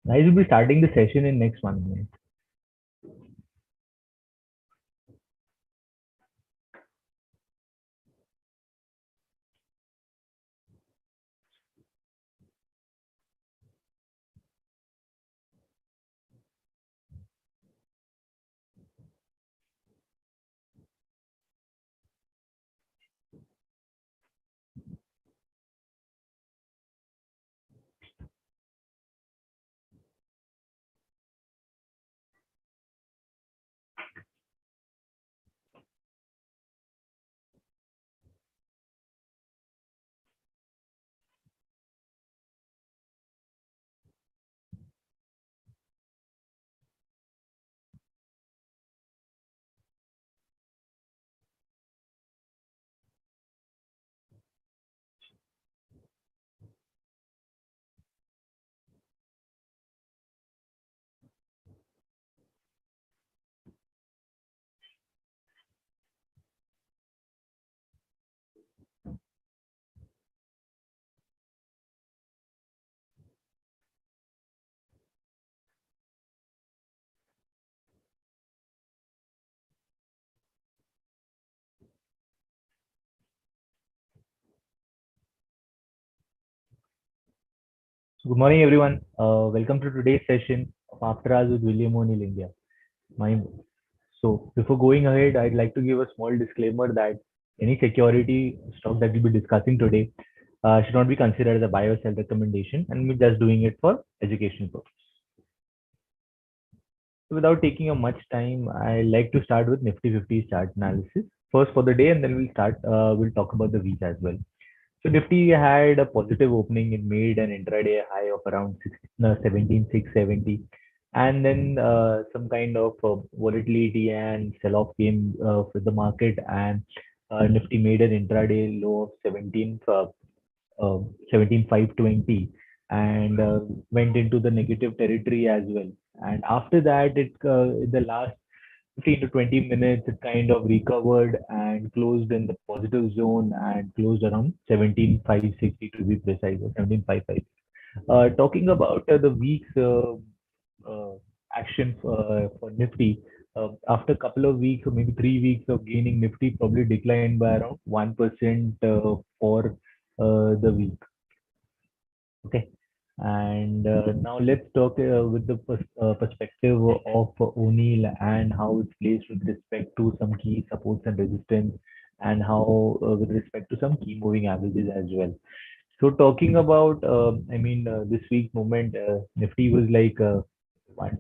I will be starting the session in next 1 minute. So good morning, everyone. Welcome to today's session of After Hours with William O'Neill India. My so before going ahead, I'd like to give a small disclaimer that any security stock that we'll be discussing today should not be considered as a buy or sell recommendation, and we're just doing it for education purpose. So without taking up much time, I like to start with Nifty 50 chart analysis first for the day, and then we'll start. We'll talk about the week as well. So Nifty had a positive opening. It made an intraday high of around 17,670, and then some kind of volatility and sell-off came for the market, and Nifty made an intraday low of 17,520 and went into the negative territory as well. And after that, in the last 15 to 20 minutes, it kind of recovered and closed in the positive zone and closed around 17,560 to be precise, or 17,550. Talking about the week's uh, action for Nifty, after a couple of weeks or maybe 3 weeks of gaining, Nifty probably declined by around 1% for the week. Okay. And now let's talk with the perspective of O'Neill and how it's placed with respect to some key supports and resistance, and how with respect to some key moving averages as well. So talking about, this week movement, Nifty was like one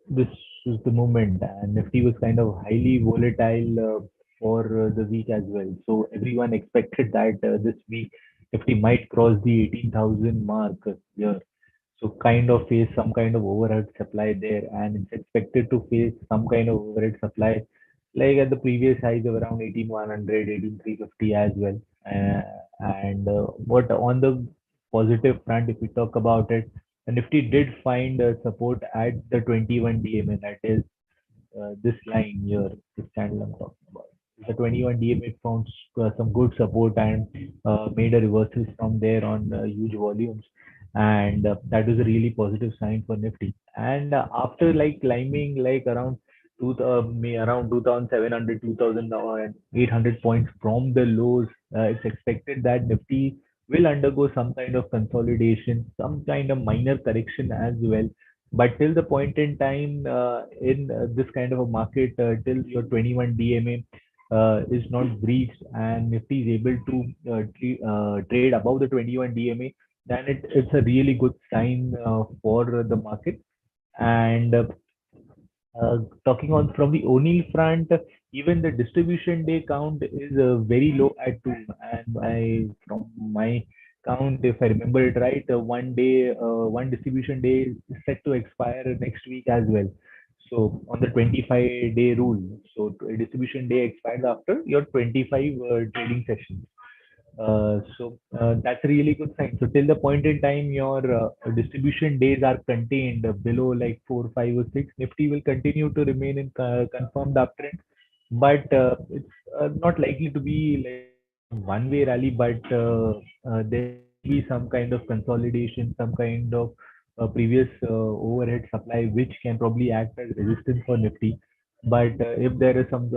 this is the moment, and Nifty was kind of highly volatile for the week as well. So everyone expected that this week Nifty might cross the 18,000 mark here. So kind of face some kind of overhead supply there, and it's expected to face some kind of overhead supply like at the previous highs of around 18,100, 18,350 as well. And but on the positive front, if we talk about it, the Nifty did find support at the 21 DMA, that is this line here, this channel I'm talking about. The 21 DMA found some good support and made a reversal from there on huge volumes, and that is a really positive sign for Nifty. And after like climbing like around around 2,700, 2,800 points from the lows, it's expected that Nifty will undergo some kind of consolidation, some kind of minor correction as well. But till the point in time in this kind of a market, till your 21 DMA is not breached and Nifty is able to trade above the 21 DMA, then it's a really good sign for the market. And talking on from the O'Neill front, even the distribution day count is very low at 2. And from my count, if I remember it right, one distribution day is set to expire next week as well. So on the 25-day rule, so distribution day expires after your 25 trading sessions. So that's a really good sign. So till the point in time your distribution days are contained below like 4, 5, or 6, Nifty will continue to remain in confirmed uptrend, but it's not likely to be like one way rally, but there will be some kind of consolidation, some kind of previous overhead supply, which can probably act as resistance for Nifty. But if there is some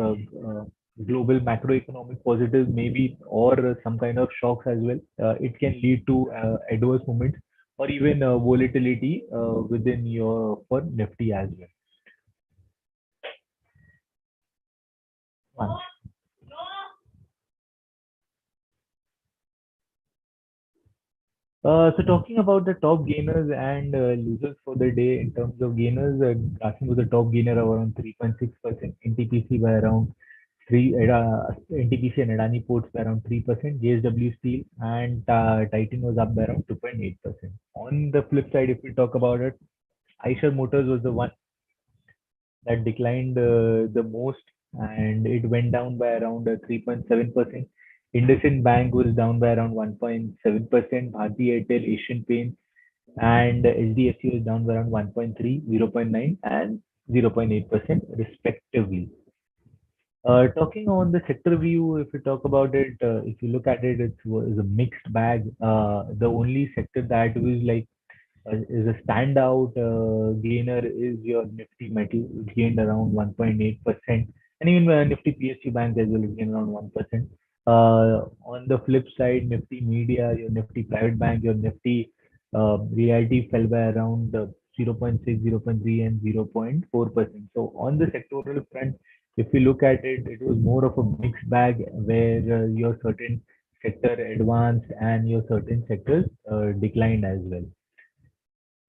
global macroeconomic positive, maybe, or some kind of shocks as well, it can lead to adverse movements or even volatility within your for Nifty as well. So talking about the top gainers and losers for the day in terms of gainers, Grasim was the top gainer of around 3.6%, NTPC by around 3, NTPC and Adani Ports by around 3%, JSW Steel and Titan was up by around 2.8%. On the flip side, if we talk about it, Eicher Motors was the one that declined the most, and it went down by around 3.7%. IndusInd Bank was down by around 1.7%. Bharati Airtel, Asian Paints, and HDFC was down by around 1.3, 0.9, and 0.8% respectively. Talking on the sector view, if you talk about it, if you look at it, it's a mixed bag. The only sector that was like is a standout gainer is your Nifty Metal, which gained around 1.8%, and even Nifty PSU Bank as well, it gained around 1%. On the flip side, Nifty Media, your Nifty Private Bank, your Nifty Realty fell by around 0.6, 0.3, and 0.4%. So on the sectoral front, if you look at it, it was more of a mixed bag where your certain sector advanced and your certain sectors declined as well.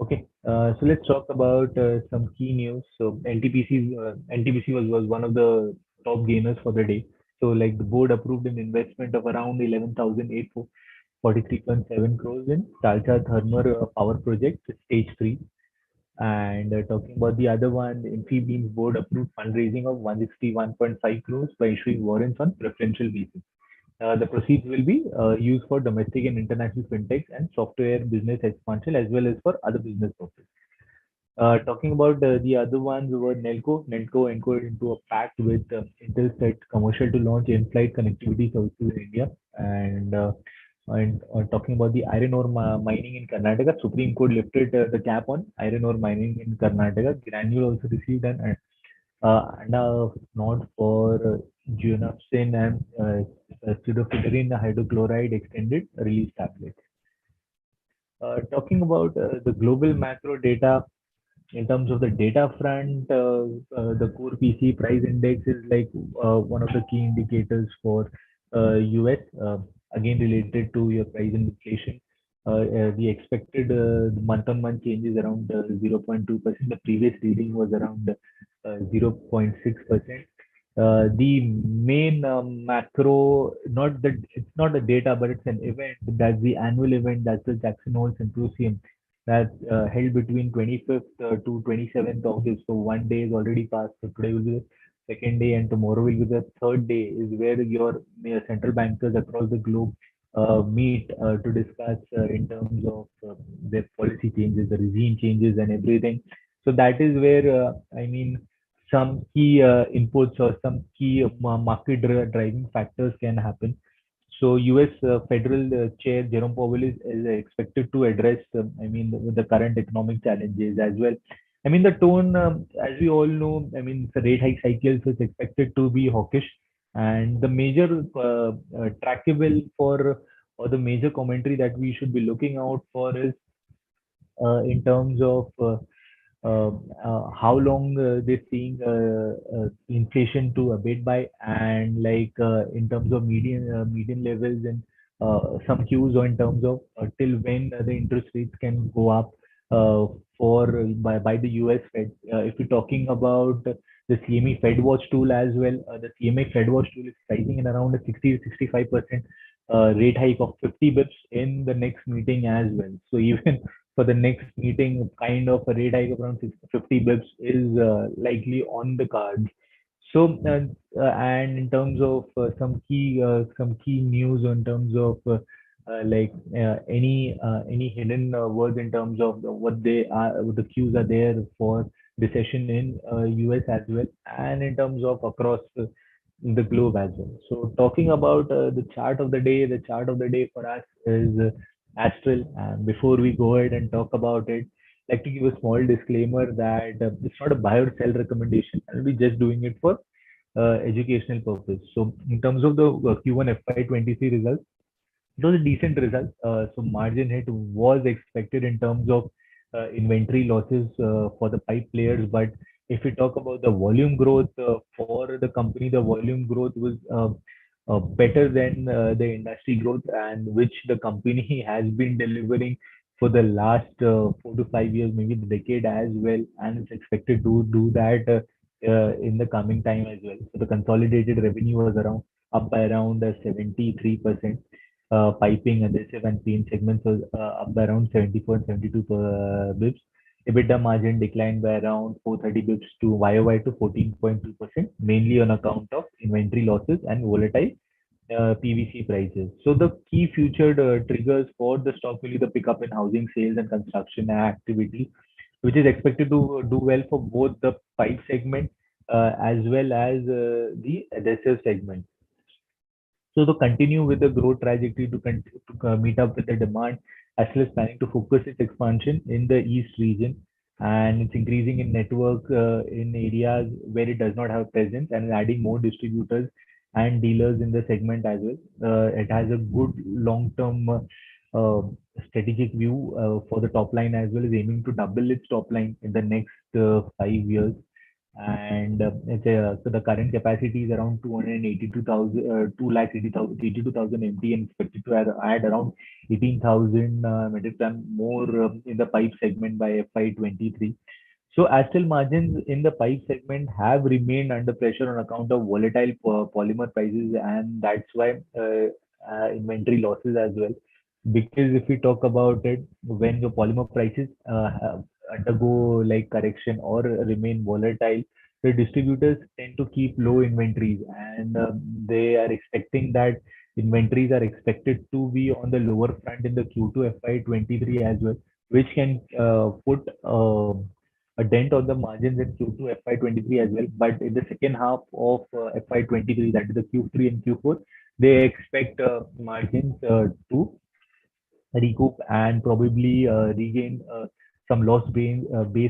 Okay, so let's talk about some key news. So NTPC was one of the top gainers for the day. So like the board approved an investment of around 11,843.7 crores in Talcher Thermal Power Project, stage 3. And talking about the other one, the Infibeam's board approved fundraising of 161.5 crores by issuing warrants on preferential basis. The proceeds will be used for domestic and international fintechs and software business expansion as well as for other business purposes. Talking about the other ones were Nelco entered into a pact with Intelsat Commercial to launch in-flight connectivity services in India. And talking about the iron ore mining in Karnataka, Supreme Court lifted the cap on iron ore mining in Karnataka. Granule also received an nod for Junapsin and pseudoephedrine hydrochloride extended release tablets. Talking about the global macro data, in terms of the data front, the core PC price index is like one of the key indicators for US, again related to your price and inflation. The expected month-on-month change is around 0.2%. The previous reading was around 0.6%. The main macro, not that it's not a data, but it's an event. That's the annual event. That's the Jackson Hole Symposium that's held between 25th to 27th August. So one day is already passed. So today will be the second day, and tomorrow will be the third day. Is where your central bankers across the globe meet to discuss in terms of their policy changes, the regime changes, and everything. So that is where I mean some key inputs or some key market driving factors can happen. So U.S. Federal Chair Jerome Powell is expected to address, the current economic challenges as well. I mean, the tone, as we all know, I mean, the rate hike cycles is expected to be hawkish, and the major trackable for or the major commentary that we should be looking out for is in terms of uh, how long they're seeing inflation to abate by, and like in terms of median levels and some cues or in terms of till when the interest rates can go up for by the US Fed. If you're talking about the CME Fed Watch tool as well, the CME Fed Watch tool is pricing in around a 60 to 65% rate hike of 50 bips in the next meeting as well. So even for the next meeting, kind of a rate hike of around 50 bips is likely on the cards. So, and in terms of some key news in terms of any hidden words in terms of what they are, what the cues are there for recession in US as well, and in terms of across the globe as well. So, talking about the chart of the day, for us is Astral. And before we go ahead and talk about it, like to give a small disclaimer that it's not a buy or sell recommendation. I'll be just doing it for educational purpose. So in terms of the Q1 FY23 results, it was a decent result. So margin hit was expected in terms of inventory losses for the pipe players. But if we talk about the volume growth for the company, the volume growth was better than the industry growth, and which the company has been delivering for the last 4 to 5 years, maybe the decade as well, and it's expected to do that in the coming time as well. So the consolidated revenue was around up by around 73%. Piping, adhesive, and paint segments was up by around 74 and 72 bips. EBITDA margin declined by around 430 bips to YOY to 14.2%, mainly on account of inventory losses and volatile PVC prices. So the key future triggers for the stock will be the pickup in housing sales and construction activity, which is expected to do well for both the pipe segment as well as the adhesive segment. So to continue with the growth trajectory to meet up with the demand, Astral is planning to focus its expansion in the east region, and it's increasing in network in areas where it does not have presence, and adding more distributors and dealers in the segment as well. It has a good long-term strategic view for the top line, as well as aiming to double its top line in the next 5 years. And so the current capacity is around 282,000, 2,82,000 MT, and expected to add around 18,000 metric ton more in the pipe segment by FY23. So Astral margins in the pipe segment have remained under pressure on account of volatile polymer prices, and that's why inventory losses as well. Because if we talk about it, when the polymer prices undergo like correction or remain volatile, the distributors tend to keep low inventories, and they are expecting that inventories are expected to be on the lower front in the Q2 FY23 as well, which can put a dent on the margins in Q2 FY23 as well. But in the second half of FY23, that is the Q3 and Q4, they expect margins to recoup and probably regain some lost base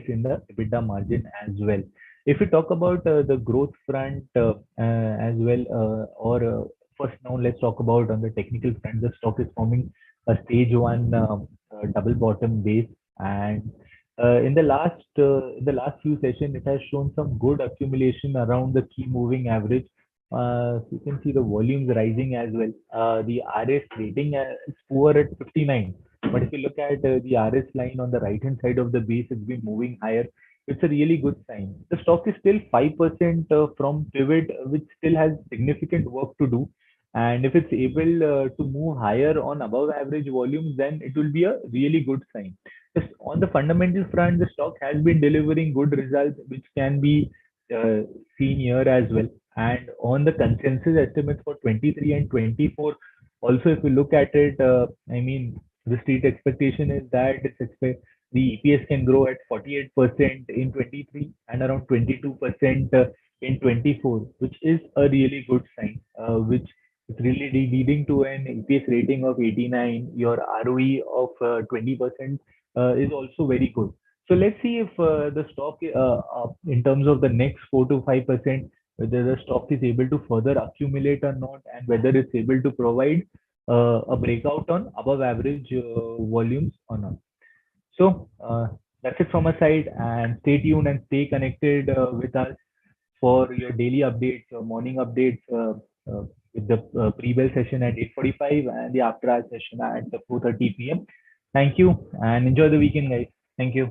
in the EBITDA margin as well. If we talk about the growth front as well, or first now let's talk about on the technical front. The stock is forming a stage one double bottom base, and in the last few sessions, it has shown some good accumulation around the key moving average. So you can see the volumes rising as well. The RS rating is poor at 59, but if you look at the RS line on the right hand side of the base, it's been moving higher. It's a really good sign. The stock is still 5% from pivot, which still has significant work to do. And if it's able to move higher on above average volumes, then it will be a really good sign. Just on the fundamental front, the stock has been delivering good results, which can be uh, seen here as well. And on the consensus estimates for 23 and 24, also if you look at it, I mean, the street expectation is that the EPS can grow at 48% in 23 and around 22% in 24, which is a really good sign, which is really leading to an EPS rating of 89. Your ROE of 20% is also very good. So let's see if the stock, in terms of the next 4 to 5%, whether the stock is able to further accumulate or not, and whether it's able to provide a breakout on above average volumes or not. So that's it from my side, and stay tuned and stay connected with us for your daily updates, your morning updates with the pre-bell session at 8:45 and the after hour session at 4:30 p.m. Thank you and enjoy the weekend, guys. Thank you.